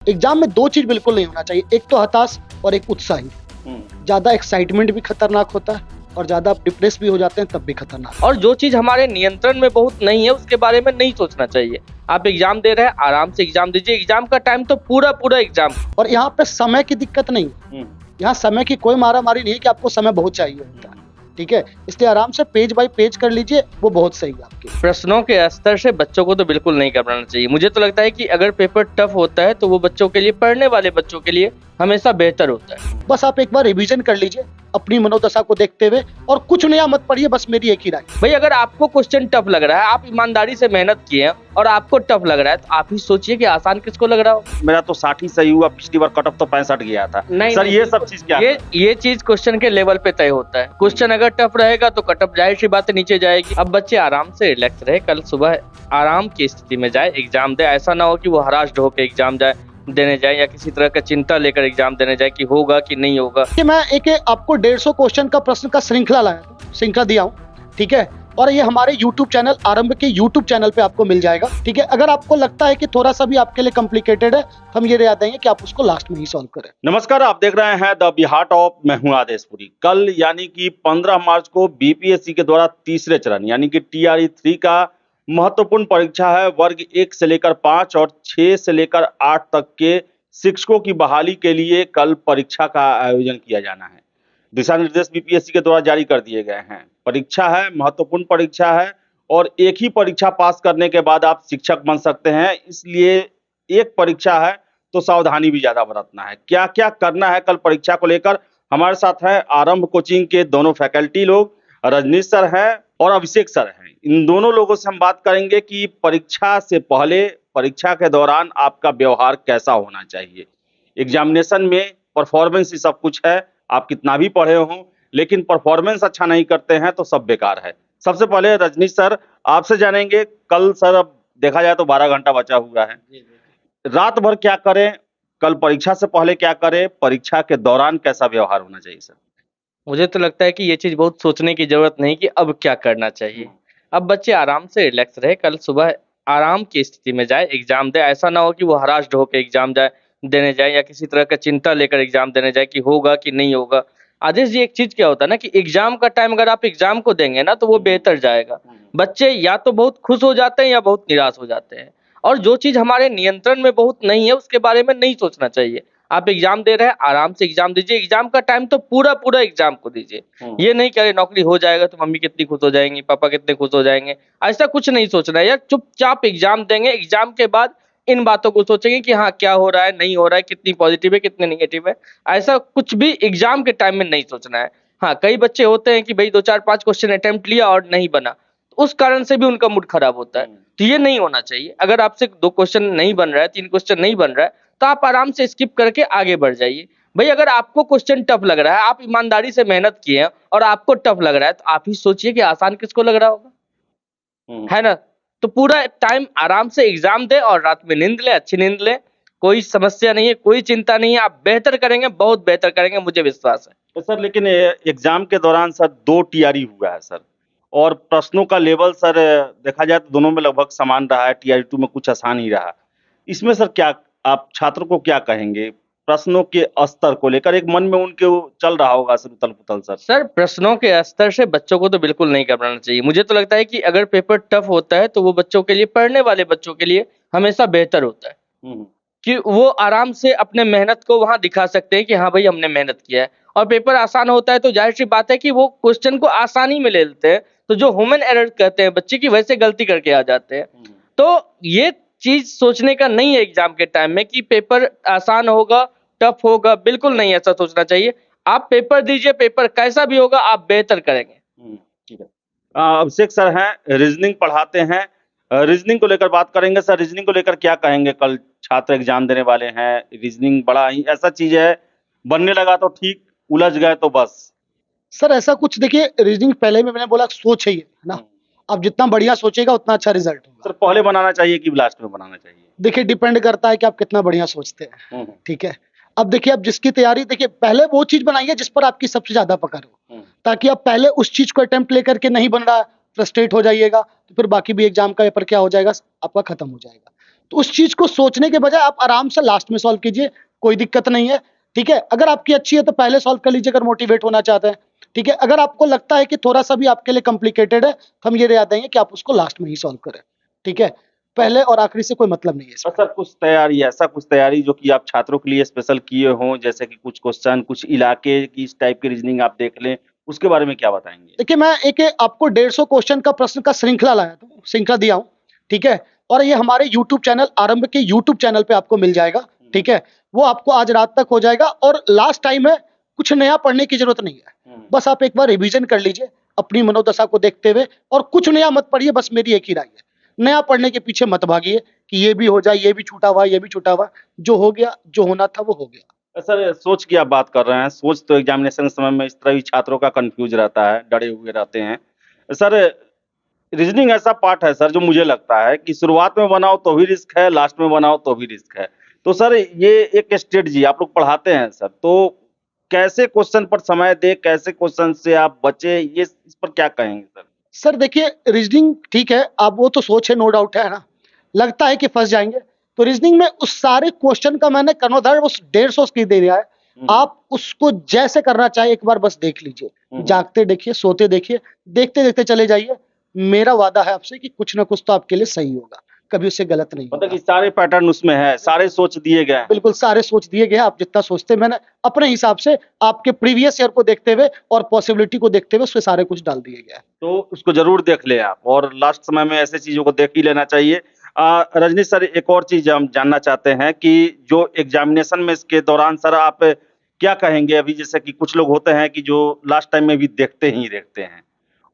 Exam में दो चीज बिल्कुल नहीं होना चाहिए, एक तो हताश और एक उत्साही। ज्यादा एक्साइटमेंट भी खतरनाक होता है और ज्यादा आप डिप्रेस भी हो जाते हैं तब भी खतरनाक। और जो चीज हमारे नियंत्रण में बहुत नहीं है उसके बारे में नहीं सोचना चाहिए। आप एग्जाम दे रहे हैं, आराम से एग्जाम दीजिए। एग्जाम का टाइम तो पूरा पूरा एग्जाम। और यहाँ पे समय की दिक्कत नहीं है, यहाँ समय की कोई मारा मारी नहीं है कि आपको समय बहुत चाहिए होता है, ठीक है। इसलिए आराम से पेज बाय पेज कर लीजिए, वो बहुत सही है आपके। प्रश्नों के स्तर से बच्चों को तो बिल्कुल नहीं घबराना चाहिए। मुझे तो लगता है कि अगर पेपर टफ होता है तो वो बच्चों के लिए, पढ़ने वाले बच्चों के लिए हमेशा बेहतर होता है। बस आप एक बार रिवीजन कर लीजिए अपनी मनोदशा को देखते हुए, और कुछ नया मत पढ़िए, बस मेरी एक ही राय। भाई अगर आपको क्वेश्चन टफ लग रहा है, आप ईमानदारी से मेहनत किए हैं और आपको टफ लग रहा है, तो आप ही सोचिए कि आसान किसको लग रहा हो। मेरा तो 60 ही सही हुआ, पिछली बार कट ऑफ तो 65 गया था। नहीं सर नहीं, ये सब चीज क्या है? ये चीज क्वेश्चन के लेवल पे तय होता है। क्वेश्चन अगर टफ रहेगा तो कट ऑफ जाहिर सी बात है नीचे जाएगी। अब बच्चे आराम से रिलैक्स रहे, कल सुबह आराम की स्थिति में जाए, एग्जाम दे। ऐसा ना हो कि वो हरास्ड होकर एग्जाम देने जाए या किसी तरह का चिंता लेकर एग्जाम देने जाए कि होगा कि नहीं होगा। कि मैं एक आपको 150 क्वेश्चन का प्रश्न का श्रृंखला लाया था, श्रृंखला दिया हूँ, ठीक है। और ये हमारे YouTube चैनल आरंभ के YouTube चैनल पे आपको मिल जाएगा, ठीक है। अगर आपको लगता है कि थोड़ा सा भी आपके लिए कॉम्प्लिकेटेड है, हम ये रिया देंगे कि आप उसको लास्ट में ही सॉल्व करें। नमस्कार, आप देख रहे हैं द बिहार टॉप। मैं हूं आदेशपुरी। कल यानी कि 15 मार्च को बीपीएससी के द्वारा तीसरे चरण यानी कि TRE 3 का महत्वपूर्ण परीक्षा है। वर्ग 1 से लेकर 5 और 6 से लेकर 8 तक के शिक्षकों की बहाली के लिए कल परीक्षा का आयोजन किया जाना है। दिशा निर्देश बीपीएससी के द्वारा जारी कर दिए गए हैं। परीक्षा है, महत्वपूर्ण परीक्षा है, और एक ही परीक्षा पास करने के बाद आप शिक्षक बन सकते हैं। इसलिए एक परीक्षा है तो सावधानी भी ज्यादा बरतना है। क्या क्या करना है कल परीक्षा को लेकर, हमारे साथ हैं आरंभ कोचिंग के दोनों फैकल्टी लोग, रजनीश सर हैं और अभिषेक सर हैं। इन दोनों लोगों से हम बात करेंगे कि परीक्षा से पहले, परीक्षा के दौरान आपका व्यवहार कैसा होना चाहिए। एग्जामिनेशन में परफॉर्मेंस ही सब कुछ है। आप कितना भी पढ़े हों, लेकिन परफॉर्मेंस अच्छा नहीं करते हैं तो सब बेकार है। सबसे पहले रजनीश सर आपसे जानेंगे, कल सर अब देखा जाए तो 12 घंटा बचा हुआ है। रात भर क्या करें, कल परीक्षा से पहले क्या करें, परीक्षा के दौरान कैसा व्यवहार होना चाहिए सर? मुझे तो लगता है कि ये चीज बहुत सोचने की जरूरत नहीं कि अब क्या करना चाहिए। अब बच्चे आराम से रिलैक्स रहे, कल सुबह आराम की स्थिति में जाए, एग्जाम दे। ऐसा ना हो कि वो हरास्ड होकर एग्जाम देने जाए या किसी तरह का चिंता लेकर एग्जाम देने जाए कि होगा कि नहीं होगा। आदेश जी, एक चीज क्या होता है ना कि एग्जाम का टाइम अगर आप एग्जाम को देंगे ना तो वो बेहतर जाएगा। बच्चे या तो बहुत खुश हो जाते हैं या बहुत निराश हो जाते हैं। और जो चीज हमारे नियंत्रण में बहुत नहीं है उसके बारे में नहीं सोचना चाहिए। आप एग्जाम दे रहे हैं, आराम से एग्जाम दीजिए। एग्जाम का टाइम तो पूरा पूरा एग्जाम को दीजिए। ये नहीं करें नौकरी हो जाएगा तो मम्मी कितनी खुश हो जाएंगी, पापा कितने खुश हो जाएंगे, ऐसा कुछ नहीं सोचना है यार। चुपचाप एग्जाम देंगे, एग्जाम के बाद इन बातों को सोचेंगे कि हाँ क्या हो रहा है, नहीं हो रहा है, कितनी पॉजिटिव है, कितने निगेटिव है। ऐसा कुछ भी एग्जाम के टाइम में नहीं सोचना है। हाँ, कई बच्चे होते हैं कि भाई 2 4 5 क्वेश्चन अटेम्प्ट लिया और नहीं बना, तो उस कारण से भी उनका मूड खराब होता है। तो ये नहीं होना चाहिए। अगर आपसे 2 क्वेश्चन नहीं बन रहा है, 3 क्वेश्चन नहीं बन रहा है, तो आप आराम से स्किप करके आगे बढ़ जाइए। भाई अगर आपको क्वेश्चन टफ लग रहा है, आप ईमानदारी से मेहनत किए हैं और आपको टफ लग रहा है, तो आप ही सोचिए कि आसान किसको लग रहा होगा, है ना। तो पूरा टाइम आराम से एग्जाम दे और रात में नींद ले, अच्छी नींद ले। कोई समस्या नहीं है, कोई चिंता नहीं है। आप बेहतर करेंगे, बहुत बेहतर करेंगे, मुझे विश्वास है। तो सर लेकिन एग्जाम के दौरान सर 2 TRE हुआ है सर, और प्रश्नों का लेवल सर देखा जाए तो दोनों में लगभग समान रहा है। TRE 2 में कुछ आसान ही रहा। इसमें सर क्या आप छात्रों को क्या कहेंगे प्रश्नों के स्तर को लेकर? एक मन में उनके वो चल रहा होगा सर उथल पुथल सर। सर प्रश्नों के स्तर से बच्चों को तो बिल्कुल नहीं घबराना चाहिए। मुझे तो लगता है कि अगर पेपर टफ होता है तो वो बच्चों के लिए, पढ़ने वाले बच्चों के लिए हमेशा बेहतर होता है कि वो आराम से अपने मेहनत को वहां दिखा सकते हैं कि हाँ भाई हमने मेहनत किया है। और पेपर आसान होता है तो जाहिर सी बात है कि वो क्वेश्चन को आसानी में ले लेते हैं। तो जो ह्यूमन एरर कहते हैं बच्चे की, वैसे गलती करके आ जाते हैं। तो ये चीज सोचने का नहीं है एग्जाम के टाइम में कि पेपर आसान होगा, टफ होगा, बिल्कुल नहीं ऐसा सोचना चाहिए। आप पेपर दीजिए, पेपर कैसा भी होगा आप बेहतर करेंगे। ठीक है। अभिषेक सर हैं, रीजनिंग पढ़ाते हैं। रीजनिंग को लेकर बात करेंगे सर। रीजनिंग को लेकर क्या कहेंगे? कल छात्र एग्जाम देने वाले हैं। रीजनिंग बड़ा ही ऐसा चीज है, बनने लगा तो ठीक, उलझ गए तो बस। सर ऐसा कुछ देखिए, रीजनिंग पहले में मैंने बोला सोच है ना, आप जितना बढ़िया सोचेगा उतना अच्छा रिजल्ट होगा। सर पहले बनाना चाहिए कि लास्ट में बनाना चाहिए? देखिए डिपेंड करता है कि आप कितना बढ़िया सोचते हैं, ठीक है। अब देखिए, आप जिसकी तैयारी, देखिए पहले वो चीज बनाइए जिस पर आपकी सबसे ज्यादा पकड़ हो, ताकि आप पहले उस चीज को अटेम्प्ट लेकर के नहीं बन रहा, फ्रस्ट्रेट हो जाइएगा तो फिर बाकी भी एग्जाम का पेपर क्या हो जाएगा, आपका खत्म हो जाएगा। तो उस चीज को सोचने के बजाय आप आराम से लास्ट में सॉल्व कीजिए, कोई दिक्कत नहीं है। ठीक है, अगर आपकी अच्छी है तो पहले सॉल्व कर लीजिए अगर मोटिवेट होना चाहते हैं। ठीक है, अगर आपको लगता है कि थोड़ा सा भी आपके लिए कॉम्प्लिकेटेड है तो हम ये रिया देंगे कि आप उसको लास्ट में ही सॉल्व करें। ठीक है, पहले और आखिरी से कोई मतलब नहीं है इसमें। सर कुछ तैयारी, ऐसा कुछ तैयारी जो कि आप छात्रों के लिए स्पेशल किए हों, जैसे कि कुछ क्वेश्चन, कुछ इलाके की इस टाइप की रीजनिंग आप देख लें, उसके बारे में क्या बताएंगे? देखिए, मैं एक आपको 150 क्वेश्चन का प्रश्न का श्रृंखला लाया था, श्रृंखला दिया हूँ। ठीक है, और ये हमारे यूट्यूब चैनल आरंभ के यूट्यूब चैनल पे आपको मिल जाएगा। ठीक है, वो आपको आज रात तक हो जाएगा और लास्ट टाइम है, कुछ नया पढ़ने की जरूरत नहीं है। बस आप एक बार रिवीजन कर लीजिए अपनी मनोदशा को देखते हुए, और कुछ नया मत पढ़िए, बस मेरी एक ही राय है, नया पढ़ने के पीछे मत भागिए कि ये भी हो जाए, ये भी छूटा हुआ, ये भी छूटा हुआ। जो हो गया, जो होना था वो हो गया। सर सोच की आप बात कर रहे हैं, सोच तो एग्जामिनेशन के समय में इस तरह भी छात्रों का कंफ्यूज रहता है, डरे हुए रहते हैं। सर रीजनिंग ऐसा पार्ट है सर, जो मुझे लगता है कि शुरुआत में बनाओ तो भी रिस्क है, लास्ट में बनाओ तो भी रिस्क है। तो सर ये एक स्ट्रेटजी आप लोग पढ़ाते हैं सर, तो कैसे क्वेश्चन पर समय दे, कैसे क्वेश्चन से आप बचे, ये इस पर क्या कहेंगे सर? सर देखिए, रीजनिंग ठीक है, आप वो तो सोच है, नो डाउट है ना, लगता है कि फंस जाएंगे। तो रीजनिंग में उस सारे क्वेश्चन का मैंने कन्वर्ट उस 150 की दे दिया है। आप उसको जैसे करना चाहे एक बार बस देख लीजिए, जागते देखिए, सोते देखिए, देखते देखते चले जाइए। मेरा वादा है आपसे कि कुछ ना कुछ तो आपके लिए सही होगा, कभी उससे गलत नहीं मतलब होगा। कि सारे पैटर्न उसमें है, सारे सोच दिए गए हैं। बिल्कुल सारे सोच दिए गए हैं, आप जितना सोचते, मैंने अपने हिसाब से आपके प्रीवियस ईयर को देखते हुए और पॉसिबिलिटी को देखते हुए उसमें सारे कुछ डाल दिए गए हैं। तो उसको जरूर देख लें आप, और लास्ट समय में ऐसे चीजों को देख ही लेना चाहिए। रजनी सर, एक और चीज हम जानना चाहते हैं कि जो एग्जामिनेशन में इसके दौरान सर आप क्या कहेंगे? अभी जैसे कि कुछ लोग होते हैं कि जो लास्ट टाइम में भी देखते ही देखते हैं,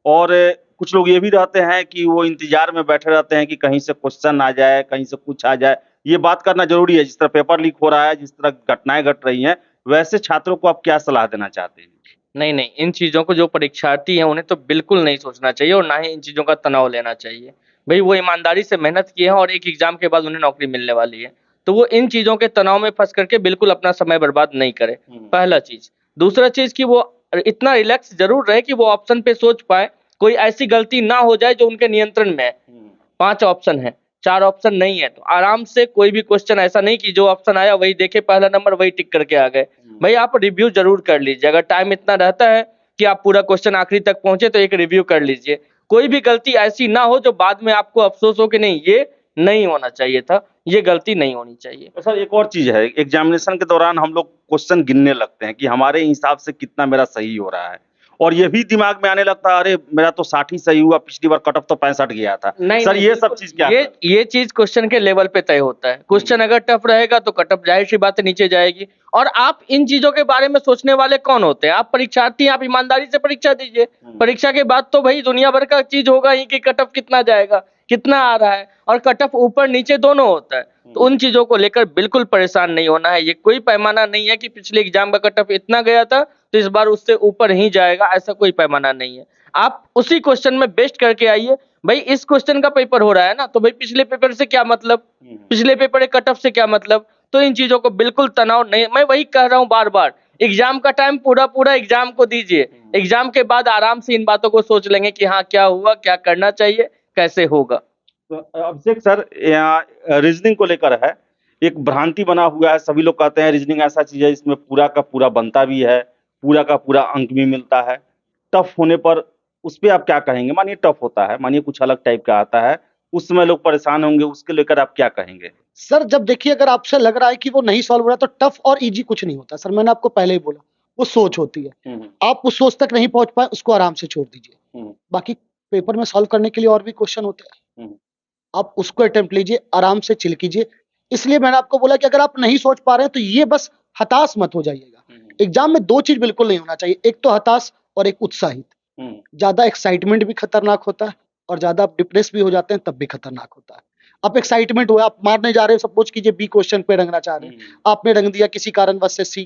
और कुछ लोग ये भी रहते हैं कि वो इंतजार में बैठे रहते हैं कि कहीं से क्वेश्चन आ जाए, कहीं से कुछ आ जाए। ये बात करना जरूरी है, जिस तरह पेपर लीक हो रहा है, जिस तरह घटनाएं घट रही हैं, वैसे छात्रों को आप क्या सलाह देना चाहते हैं? नहीं नहीं, इन चीज़ों को जो परीक्षार्थी हैं उन्हें तो बिल्कुल नहीं सोचना चाहिए और ना ही इन चीज़ों का तनाव लेना चाहिए। भाई वो ईमानदारी से मेहनत किए हैं और एक एग्जाम के बाद उन्हें नौकरी मिलने वाली है, तो वो इन चीज़ों के तनाव में फंस करके बिल्कुल अपना समय बर्बाद नहीं करे। पहला चीज़। दूसरा चीज़ कि वो इतना रिलैक्स जरूर रहे कि वो ऑप्शन पे सोच पाए, कोई ऐसी गलती ना हो जाए जो उनके नियंत्रण में है। 5 ऑप्शन है, 4 ऑप्शन नहीं है, तो आराम से कोई भी क्वेश्चन ऐसा नहीं कि जो ऑप्शन आया वही देखे, पहला नंबर वही टिक करके आ गए। भाई आप रिव्यू जरूर कर लीजिए, अगर टाइम इतना रहता है कि आप पूरा क्वेश्चन आखिरी तक पहुंचे तो एक रिव्यू कर लीजिए। कोई भी गलती ऐसी ना हो जो बाद में आपको अफसोस हो कि नहीं ये नहीं होना चाहिए था, ये गलती नहीं होनी चाहिए। तो सर एक और चीज है, एग्जामिनेशन के दौरान हम लोग क्वेश्चन गिनने लगते हैं कि हमारे हिसाब से कितना मेरा सही हो रहा है, और ये भी दिमाग में आने लगता है, अरे मेरा तो 60 ही सही हुआ, पिछली बार कट ऑफ तो 65 गया था। नहीं सर नहीं, ये सब चीज क्या है? ये चीज क्वेश्चन के लेवल पे तय होता है। क्वेश्चन अगर टफ रहेगा तो कट ऑफ जाहिर सी बात है नीचे जाएगी। और आप इन चीजों के बारे में सोचने वाले कौन होते हैं? आप परीक्षार्थी, आप ईमानदारी से परीक्षा दीजिए। परीक्षा के बाद तो भाई दुनिया भर का चीज होगा ही कि कट ऑफ कितना जाएगा, कितना आ रहा है, और कट ऑफ ऊपर नीचे दोनों होता है। तो उन चीजों को लेकर बिल्कुल परेशान नहीं होना है। ये कोई पैमाना नहीं है कि पिछले एग्जाम का कट ऑफ इतना गया था तो इस बार उससे ऊपर ही जाएगा, ऐसा कोई पैमाना नहीं है। आप उसी क्वेश्चन में बेस्ट करके आइए। भाई इस क्वेश्चन का पेपर हो रहा है ना, तो भाई पिछले पेपर से क्या मतलब, पिछले पेपर के कट ऑफ से क्या मतलब। तो इन चीजों को बिल्कुल तनाव नहीं, मैं वही कह रहा हूँ बार बार, एग्जाम का टाइम पूरा पूरा एग्जाम को दीजिए। एग्जाम के बाद आराम से इन बातों को सोच लेंगे कि हाँ क्या हुआ, क्या करना चाहिए, कैसे होगा। तो अभिषेक सर, यहाँ रीजनिंग को लेकर है, एक भ्रांति बना हुआ है, सभी लोग कहते हैं रीजनिंग ऐसा चीज है इसमें पूरा का पूरा बनता भी है, पूरा का पूरा अंक भी मिलता है। टफ होने पर उस पे आप क्या कहेंगे? मानिए टफ होता है, मानिए कुछ अलग टाइप का आता है, उस समय लोग परेशान होंगे, उसके लेकर आप क्या कहेंगे? सर जब देखिए, अगर आपसे लग रहा है कि वो नहीं सॉल्व हो रहा तो टफ और इजी कुछ नहीं होता सर, मैंने आपको पहले ही बोला, वो सोच होती है। आप उस सोच तक नहीं पहुंच पाए, उसको आराम से छोड़ दीजिए। बाकी पेपर में सॉल्व करने के लिए और भी क्वेश्चन होते हैं, आप उसको अटेम्प्ट लीजिए, आराम से चिल कीजिए। इसलिए मैंने आपको बोला कि अगर आप नहीं सोच पा रहे हैं तो ये बस हताश मत हो जाइएगा। एग्जाम में 2 चीज बिल्कुल नहीं होना चाहिए, एक तो हताश और एक उत्साहित। ज्यादा एक्साइटमेंट भी खतरनाक होता है और ज्यादा आप डिप्रेस भी हो जाते हैं तब भी खतरनाक होता है। आप एक्साइटमेंट हुआ, आप मारने जा रहे हो, सपोज कीजिए बी क्वेश्चन पे रंगना चाह रहे हैं, आपने रंग दिया किसी कारणवश से सी,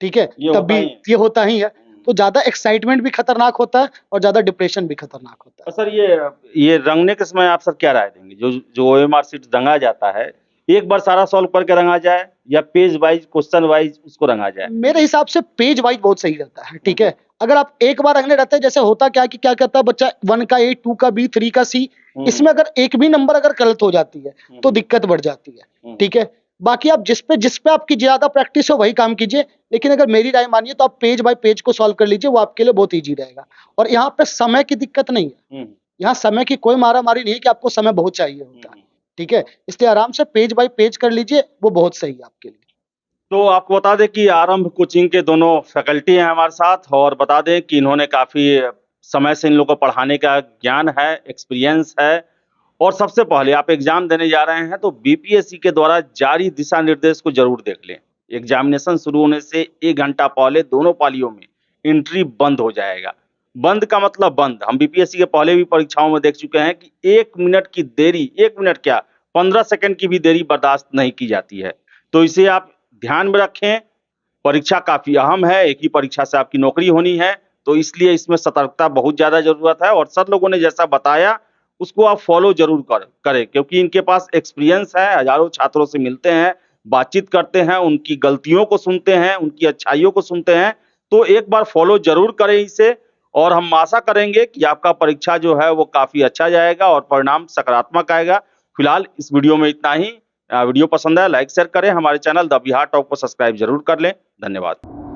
ठीक है, तब भी ये होता ही है। तो ज्यादा एक्साइटमेंट भी खतरनाक होता है और ज्यादा डिप्रेशन भी खतरनाक होता है। सर ये रंगने के समय आप सर क्या राय देंगे? जो ओएमआर शीट रंगा जाता है, एक बार सारा सॉल्व करके रंगा जाए या पेज वाइज, क्वेश्चन वाइज उसको रंगा जाए? मेरे हिसाब से पेज वाइज बहुत सही रहता है। ठीक है, अगर आप एक बार रंगने रहते हैं, जैसे होता क्या है कि क्या कहता है बच्चा 1 का A, 2 का B, 3 का C, इसमें अगर एक भी नंबर अगर गलत हो जाती है तो दिक्कत बढ़ जाती है, ठीक है। बाकी आप जिस पे आपकी ज्यादा प्रैक्टिस हो वही काम कीजिए, लेकिन अगर मेरी राय मानिए तो आप पेज बाय पेज को सॉल्व कर लीजिए, वो आपके लिए बहुत ईजी रहेगा। और यहाँ पे समय की दिक्कत नहीं है, यहाँ समय की कोई मारामारी नहीं है कि आपको समय बहुत चाहिए होता है, ठीक है। इसलिए आराम से पेज बाय पेज कर लीजिए, वो बहुत सही है आपके लिए। तो आपको बता दें कि आरंभ कोचिंग के दोनों फैकल्टी हैं हमारे साथ, और बता दें कि इन्होंने काफ़ी समय से इन लोगों को पढ़ाने का ज्ञान है, एक्सपीरियंस है। और सबसे पहले आप एग्जाम देने जा रहे हैं तो बीपीएससी के द्वारा जारी दिशा निर्देश को जरूर देख लें। एग्जामिनेशन शुरू होने से 1 घंटा पहले दोनों पालियों में एंट्री बंद हो जाएगा। बंद का मतलब बंद। हम बीपीएससी के पहले भी परीक्षाओं में देख चुके हैं कि 1 मिनट की देरी, 1 मिनट क्या 15 सेकंड की भी देरी बर्दाश्त नहीं की जाती है। तो इसे आप ध्यान में रखें। परीक्षा काफी अहम है, एक ही परीक्षा से आपकी नौकरी होनी है, तो इसलिए इसमें सतर्कता बहुत ज्यादा जरूरत है। और सर लोगों ने जैसा बताया उसको आप फॉलो जरूर करें, क्योंकि इनके पास एक्सपीरियंस है, हजारों छात्रों से मिलते हैं, बातचीत करते हैं, उनकी गलतियों को सुनते हैं, उनकी अच्छाइयों को सुनते हैं। तो एक बार फॉलो जरूर करें इसे, और हम आशा करेंगे कि आपका परीक्षा जो है वो काफी अच्छा जाएगा और परिणाम सकारात्मक आएगा। फिलहाल इस वीडियो में इतना ही। वीडियो पसंद आया लाइक शेयर करें, हमारे चैनल द बिहार टॉक को सब्सक्राइब जरूर कर लें। धन्यवाद।